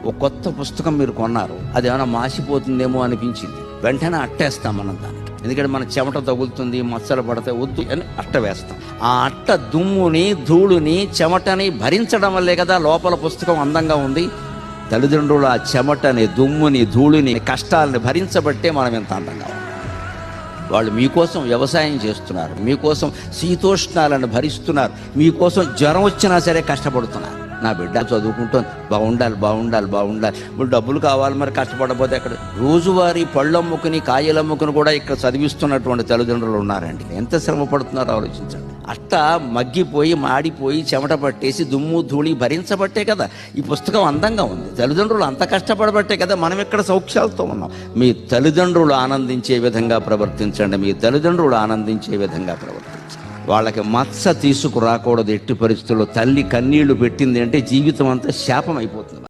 ఒక కొత్త పుస్తకం మీరు కొన్నారు, అది ఏమైనా మాసిపోతుందేమో అనిపించింది, వెంటనే అట్టేస్తాం మనం దానికి. ఎందుకంటే మన చెమట తగులుతుంది, మచ్చలు పడతాయి, వద్దు అని అట్ట వేస్తాం. ఆ అట్ట దుమ్ముని, ధూళిని, చెమటని భరించడం వల్లే కదా లోపల పుస్తకం అందంగా ఉంది. తల్లిదండ్రులు ఆ చెమటని, దుమ్ముని, ధూళిని, కష్టాలని భరించబట్టే మనం ఎంత అందంగా ఉన్నాం. వాళ్ళు మీకోసం వ్యవసాయం చేస్తున్నారు, మీకోసం శీతోష్ణాలను భరిస్తున్నారు, మీకోసం జ్వరం వచ్చినా సరే కష్టపడుతున్నారు. నా బిడ్డ చదువుకుంటుంది, బాగుండాలి బాగుండాలి బాగుండాలి, ఇప్పుడు డబ్బులు కావాలి, మరి కష్టపడకపోతే అక్కడ రోజువారీ పళ్ళమ్ముకుని కాయలమ్ముకుని కూడా ఇక్కడ చదివిస్తున్నటువంటి తల్లిదండ్రులు ఉన్నారండి. ఎంత శ్రమ పడుతున్నారో ఆలోచించండి. అట్ట మగ్గిపోయి మాడిపోయి చెమట పట్టేసి దుమ్ము ధూళి భరించబట్టే కదా ఈ పుస్తకం అందంగా ఉంది. తల్లిదండ్రులు అంత కష్టపడబట్టే కదా మనం ఇక్కడ సౌఖ్యాలతో ఉన్నాం. మీ తల్లిదండ్రులు ఆనందించే విధంగా ప్రవర్తించండి, మీ తల్లిదండ్రులు ఆనందించే విధంగా ప్రవర్తించండి. వాళ్ళకి మత్స తీసుకురాకూడదు ఎట్టి పరిస్థితుల్లో. తల్లి కన్నీళ్లు పెట్టింది అంటే జీవితం అంతా శాపం అయిపోతుంది.